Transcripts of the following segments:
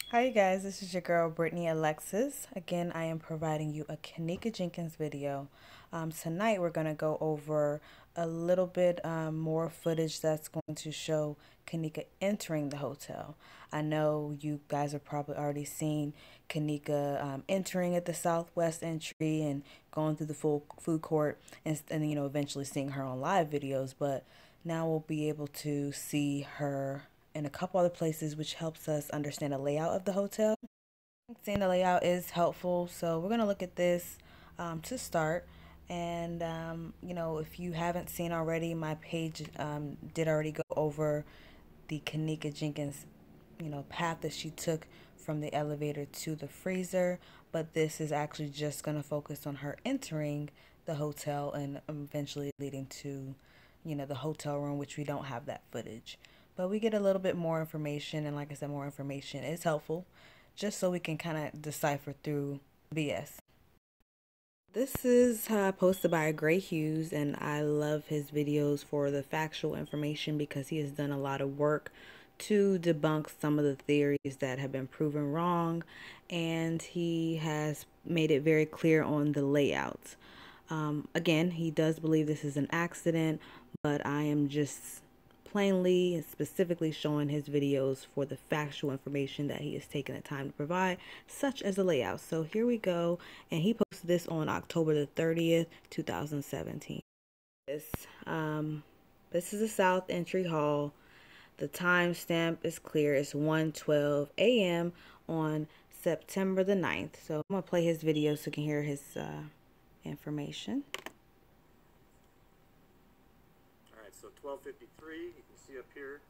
Hi you guys, this is your girl Brittany Alexis. Again, I am providing you a Kenneka Jenkins video. Tonight we're going to go over a little bit more footage that's going to show Kenneka entering the hotel. I know you guys have probably already seen Kenneka entering at the southwest entry and going through the full food court and eventually seeing her on live videos, but now we'll be able to see her in a couple other places, which helps us understand the layout of the hotel. Seeing the layout is helpful, so we're going to look at this to start. And if you haven't seen already, my page did already go over the Kenneka Jenkins path that she took from the elevator to the freezer, but this is actually just going to focus on her entering the hotel and eventually leading to the hotel room, which we don't have that footage. But we get a little bit more information, and like I said, more information is helpful just so we can kind of decipher through BS. This is posted by Gray Hughes, and I love his videos for the factual information because he has done a lot of work to debunk some of the theories that have been proven wrong, and he has made it very clear on the layout. Again, he does believe this is an accident, but I am just plainly and specifically showing his videos for the factual information that he has taken the time to provide, such as the layout. So here we go, and he posted this on October the 30th, 2017. This is the South Entry Hall. The timestamp is clear. It's 1:12 a.m. on September the 9th. So I'm going to play his video so you can hear his information. Alright, so 12:53, you can see up here.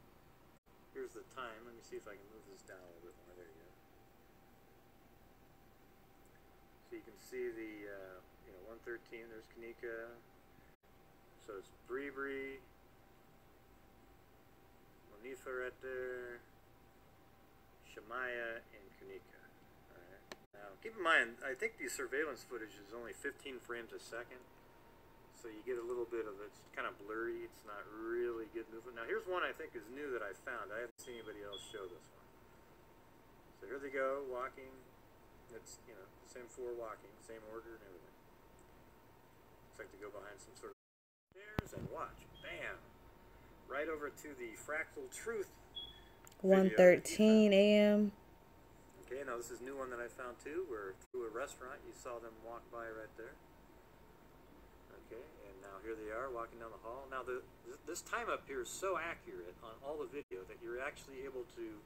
Here's the time. Let me see if I can move this down a little bit more. There you go. So you can see the 113. There's Kenneka. So it's Bree, Monifa right there, Shamaya, and Kenneka. Alright. Now keep in mind, I think the surveillance footage is only 15 frames a second. So you get a little bit of it's kind of blurry. It's not really good movement. Now here's one I think is new that I found. I haven't seen anybody else show this one. So here they go, walking. It's the same floor walking, same order and everything. Looks like they go behind some sort of stairs and watch. Bam! Right over to the Fractal Truth. 1:13 a.m. Okay, now this is a new one that I found too, where through a restaurant you saw them walk by right there. Okay, and now here they are walking down the hall. Now this time up here is so accurate on all the video that you're actually able to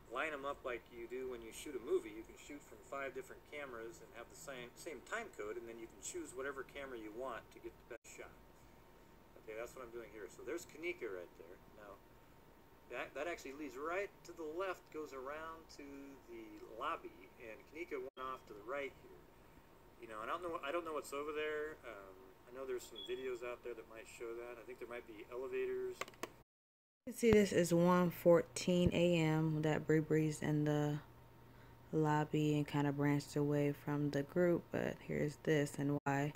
line them up like you do when you shoot a movie. You can shoot from 5 different cameras and have the same time code, and then you can choose whatever camera you want to get the best shot. Okay, that's what I'm doing here. So there's Kenneka right there. Now that actually leads right to the left, goes around to the lobby, and Kenneka went off to the right here. And I don't know what's over there. I know there's some videos out there that might show that. I think there might be elevators. You can see this is 1:14 a.m. that Bree's in the lobby and kind of branched away from the group, but here's this and why.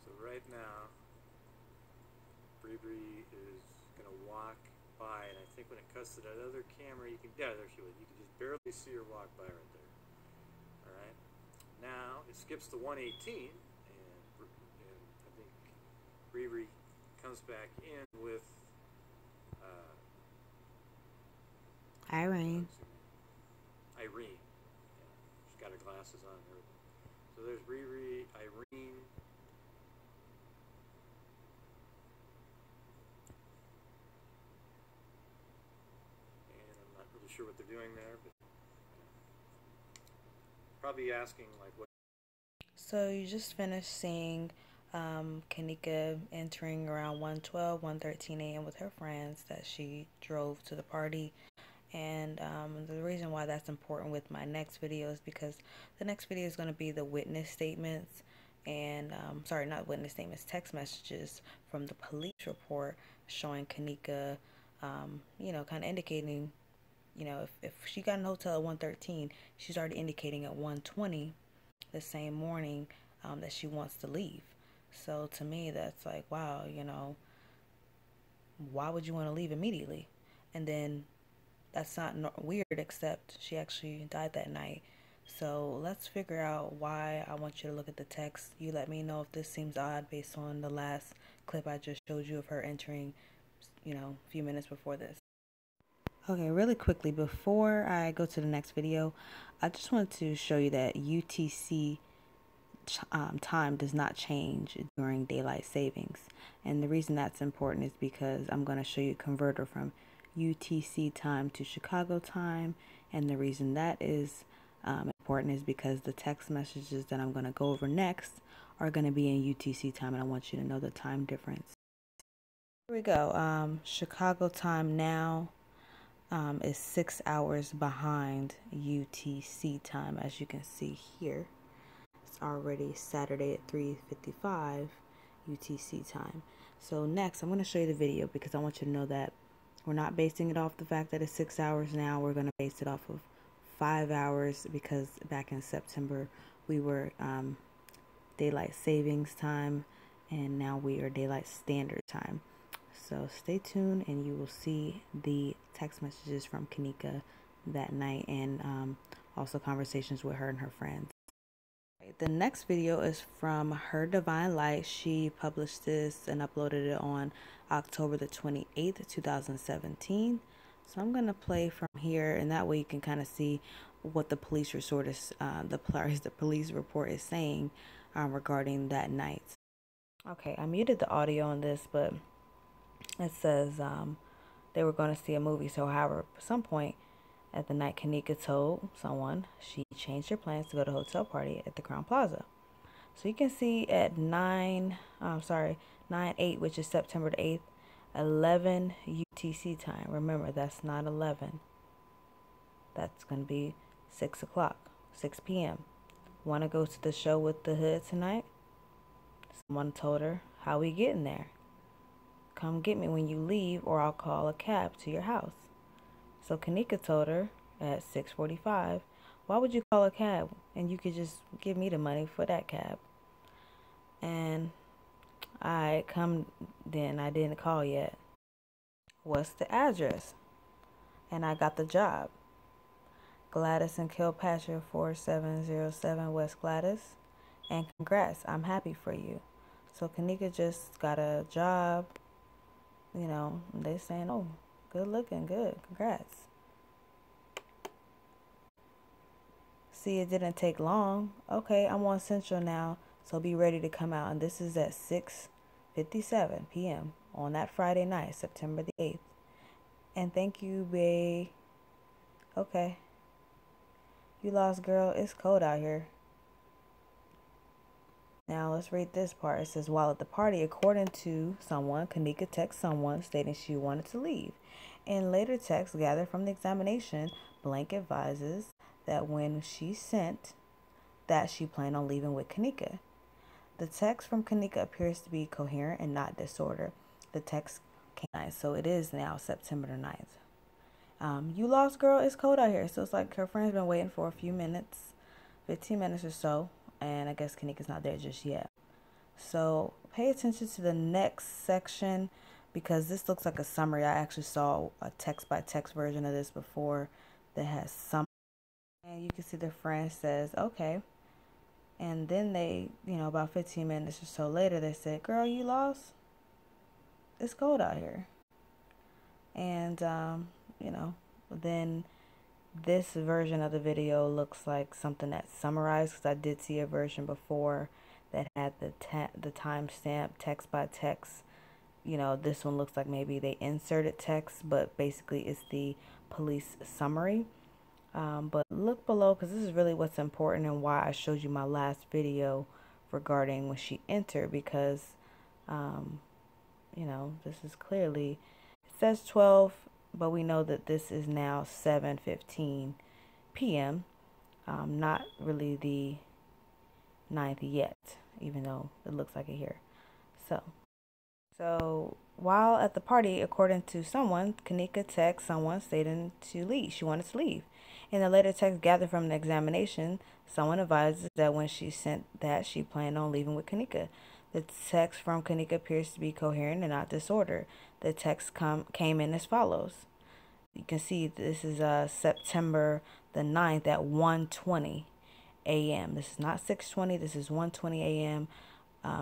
So right now, Bree is gonna walk by, and I think when it cuts to that other camera, there she was. You can just barely see her walk by right there. All right. Now it skips to 1:18. I think Bree comes back in with Irene. Irene. Yeah, she's got her glasses on and everything. So there's Bree, Irene. And I'm not really sure what they're doing there, but probably asking like what. So you just finished seeing Kenneka entering around 1:12, 1:13 a.m. with her friends that she drove to the party. And the reason why that's important with my next video is because the next video is going to be the witness statements and, sorry, not witness statements, text messages from the police report showing Kenneka, kind of indicating, if she got in the hotel at 1:13, she's already indicating at 1:20 the same morning that she wants to leave. So to me, that's like, wow, why would you want to leave immediately? And then that's not weird, except she actually died that night. So let's figure out why. I want you to look at the text. You let me know if this seems odd based on the last clip I just showed you of her entering, a few minutes before this. Okay, really quickly, before I go to the next video, I just want to show you that UTC time does not change during daylight savings. And the reason that's important is because I'm going to show you a converter from UTC time to Chicago time. And the reason that is important is because the text messages that I'm going to go over next are going to be in UTC time, and I want you to know the time difference. Here we go. Chicago time now is 6 hours behind UTC time, as you can see here. It's already Saturday at 3:55 UTC time. So next, I'm going to show you the video because I want you to know that we're not basing it off the fact that it's 6 hours now. We're going to base it off of 5 hours because back in September we were daylight savings time, and now we are daylight standard time. So stay tuned and you will see the text messages from Kenneka that night, and also conversations with her and her friends. The next video is from Her Divine Light. She published this and uploaded it on October the 28th, 2017. So I'm going to play from here, and that way you can kind of see what the police report is, the police report is saying regarding that night. Okay, I muted the audio on this, but it says they were going to see a movie. So however, at some point at the night, Kenneka told someone she changed her plans to go to a hotel party at the Crown Plaza. So you can see at 9/8, which is September the 8th, 11 UTC time. Remember, that's not 11. That's going to be 6 o'clock, 6 p.m. Want to go to the show with the hood tonight? Someone told her, how we getting there? Come get me when you leave, or I'll call a cab to your house. So Kenneka told her at 6:45, why would you call a cab and you could just give me the money for that cab? And I didn't call yet. What's the address? And I got the job. Gladys and Kilpatrick, 4707 West Gladys. And congrats, I'm happy for you. So Kenneka just got a job. They saying, oh, good looking, good, congrats. See, it didn't take long. Okay, I'm on Central now, so be ready to come out. And this is at 6:57 p.m. on that Friday night, September the 8th. And thank you, babe. Okay. You lost, girl. It's cold out here. Now let's read this part. It says, while at the party, according to someone, Kenneka texted someone stating she wanted to leave. In later texts gathered from the examination, Blank advises that when she sent that she planned on leaving with Kenneka. The text from Kenneka appears to be coherent and not disorder. The text came, so it is now September the 9th. You lost, girl. It's cold out here. So it's like her friend's been waiting for a few minutes, 15 minutes or so. And I guess Kenneka's not there just yet. So pay attention to the next section because this looks like a summary. I actually saw a text-by-text version of this before that has some. And you can see the friend says, okay. And then they, about 15 minutes or so later, they said, girl, you lost? It's cold out here. And, then this version of the video looks like something that's summarized, because I did see a version before that had the timestamp text by text. This one looks like maybe they inserted text, but basically it's the police summary. But look below, because this is really what's important and why I showed you my last video regarding when she entered, because this is clearly, it says 12, but we know that this is now 7:15 p.m. Not really the 9th yet, even though it looks like it here. So while at the party, according to someone, Kenneka texted someone stating to leave. She wanted to leave. In the later text gathered from the examination, someone advises that when she sent that, she planned on leaving with Kenneka. The text from Kenneka appears to be coherent and not disorder. The text came in as follows. You can see this is September the 9th at 1:20 a.m. This is not 6:20. This is 1:20 a.m.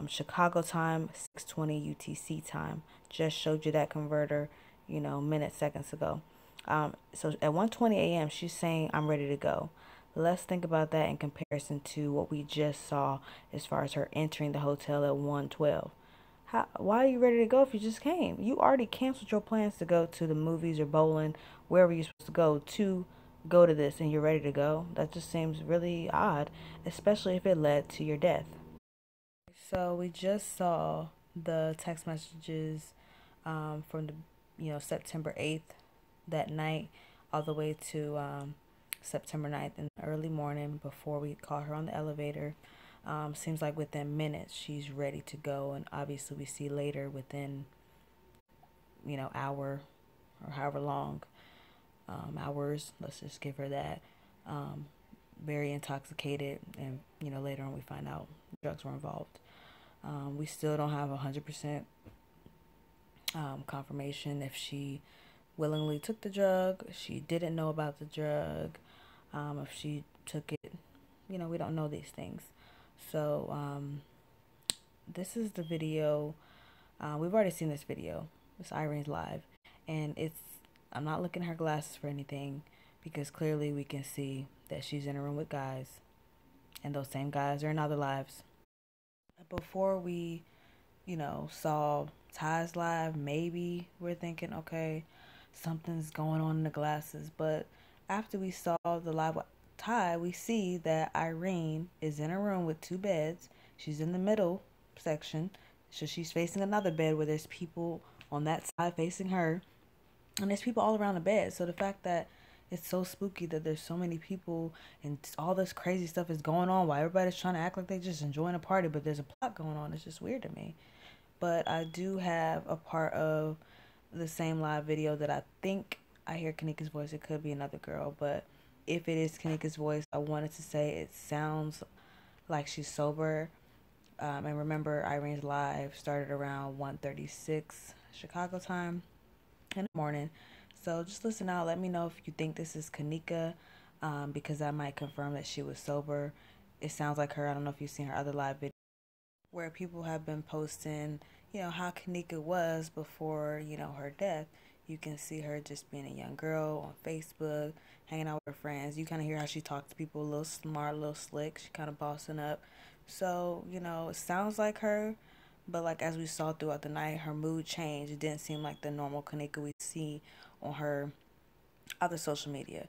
Chicago time, 6:20 UTC time. Just showed you that converter, minutes, seconds ago. So at 1:20 a.m., she's saying, I'm ready to go. Let's think about that in comparison to what we just saw as far as her entering the hotel at 1:12. Why are you ready to go if you just came? You already canceled your plans to go to the movies or bowling, wherever you're supposed to go to this, and you're ready to go. That just seems really odd, especially if it led to your death. So we just saw the text messages from the September 8th that night all the way to September 9th in the early morning before we caught her on the elevator. Seems like within minutes she's ready to go, and obviously we see later within hour or however long, hours, let's just give her that, very intoxicated, and later on we find out drugs were involved. We still don't have 100% confirmation if she willingly took the drug, she didn't know about the drug, if she took it, we don't know these things. So this is the video. We've already seen this video. It's Irene's live, and I'm not looking at her glasses for anything, because clearly we can see that she's in a room with guys, and those same guys are in other lives. Before we, saw Ty's live, maybe we're thinking, okay, something's going on in the glasses. But after we saw the live with Ty, we see that Irene is in a room with two beds. She's in the middle section, so she's facing another bed where there's people on that side facing her, and there's people all around the bed. So the fact that it's so spooky that there's so many people and all this crazy stuff is going on while everybody's trying to act like they're just enjoying a party, but there's a plot going on. It's just weird to me. But I do have a part of the same live video that I think I hear Kenneka's voice. It could be another girl, but if it is Kenneka's voice, I wanted to say it sounds like she's sober. And remember, Irene's live started around 1:36 Chicago time in the morning. So just listen out. Let me know if you think this is Kenneka, because I might confirm that she was sober. It sounds like her. I don't know if you've seen her other live video where people have been posting, how Kenneka was before, her death. You can see her just being a young girl on Facebook, hanging out with her friends. You kind of hear how she talks to people, a little smart, a little slick. She kind of bossing up. So, it sounds like her. But like as we saw throughout the night, her mood changed. It didn't seem like the normal Kenneka we see on her other social media,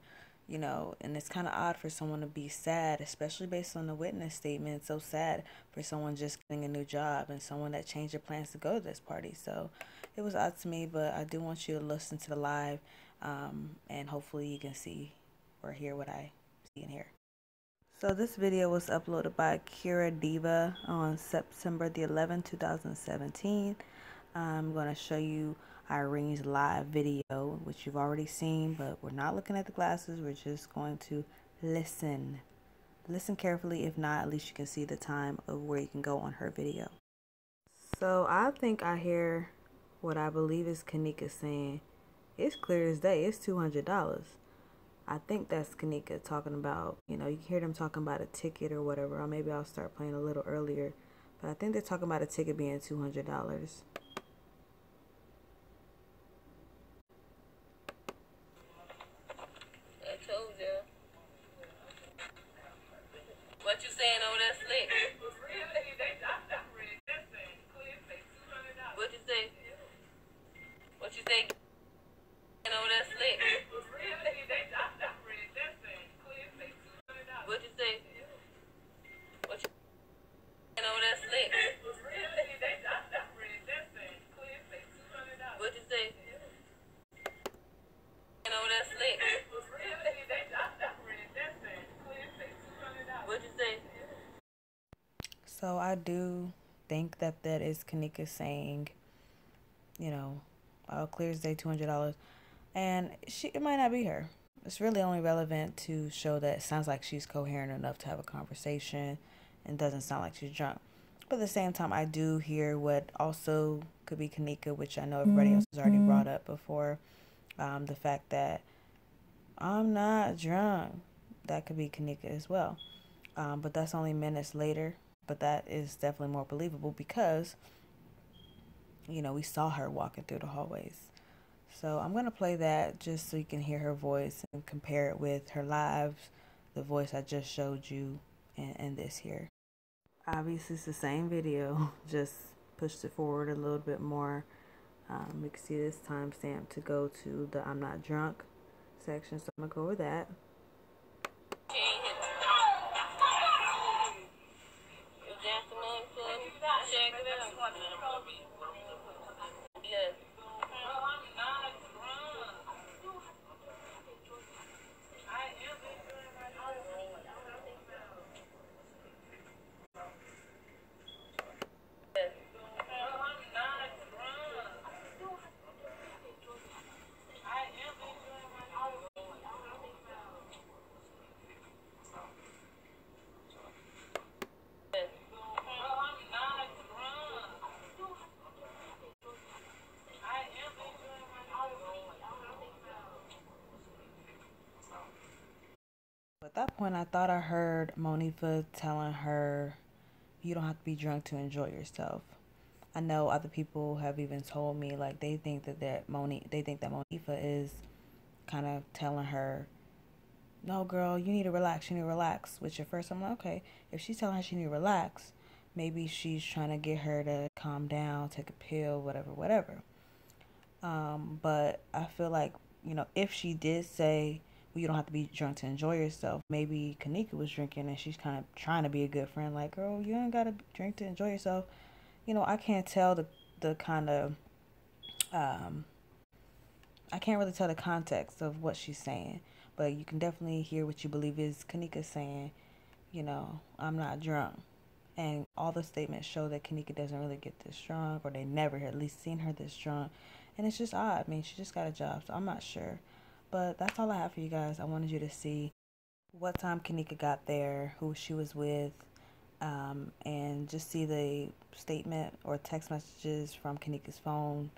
and it's kind of odd for someone to be sad, especially based on the witness statement. It's so sad for someone just getting a new job and someone that changed their plans to go to this party. So it was odd to me, but I do want you to listen to the live, and hopefully you can see or hear what I see and hear. So this video was uploaded by Deevah on September the 11th, 2017. I'm going to show you Irene's live video, which you've already seen, but we're not looking at the glasses. We're just going to listen. Listen carefully. If not, at least you can see the time of where you can go on her video. So I think I hear what I believe is Kenneka saying. It's clear as day. It's $200. I think that's Kenneka talking about, you can hear them talking about a ticket or whatever. Or maybe I'll start playing a little earlier. But I think they're talking about a ticket being $200. What you saying over there, slick? What you say? What you say? Over there, slick? What you say? What you over there, slick? What you say? Over there, slick? What you say? So I do think that is Kenneka saying, clear as day, $200. And it might not be her. It's really only relevant to show that it sounds like she's coherent enough to have a conversation and doesn't sound like she's drunk. But at the same time, I do hear what also could be Kenneka, which I know everybody else has already brought up before, The fact that I'm not drunk, that could be Kenneka as well. But that's only minutes later. But that is definitely more believable because, you know, we saw her walking through the hallways. So I'm going to play that just so you can hear her voice and compare it with her lives, the voice I just showed you, and this here. Obviously, it's the same video, just pushed it forward a little bit more. You can see this timestamp to go to the I'm not drunk section, so I'm going to go over that. At that point, I thought I heard Monifa telling her, you don't have to be drunk to enjoy yourself. I know other people have even told me, like, they think that Monifa is kind of telling her, no, girl, you need to relax, you need to relax. Which at first I'm like, okay, if she's telling her she need to relax, maybe she's trying to get her to calm down, take a pill, whatever. But I feel like, you know, if she did say, well, you don't have to be drunk to enjoy yourself, maybe Kenneka was drinking and she's kind of trying to be a good friend, like, girl, you ain't got to drink to enjoy yourself. You know, I can't tell the kind of, I can't really tell the context of what she's saying, but you can definitely hear what you believe is Kenneka saying, you know, I'm not drunk. And all the statements show that Kenneka doesn't really get this drunk, or they never at least seen her this drunk. And it's just odd. I mean, she just got a job, so I'm not sure. But that's all I have for you guys. I wanted you to see what time Kenneka got there, who she was with, and just see the statement or text messages from Kenneka's phone,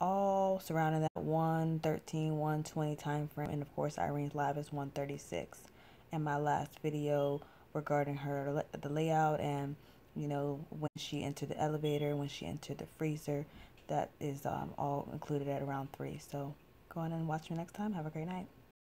all surrounding that 1:13, 1:20 time frame. And of course, Irene's live is 1:36. And my last video regarding her, the layout, and, you know, when she entered the elevator, when she entered the freezer, that is all included at around 3. So go on and watch me next time. Have a great night.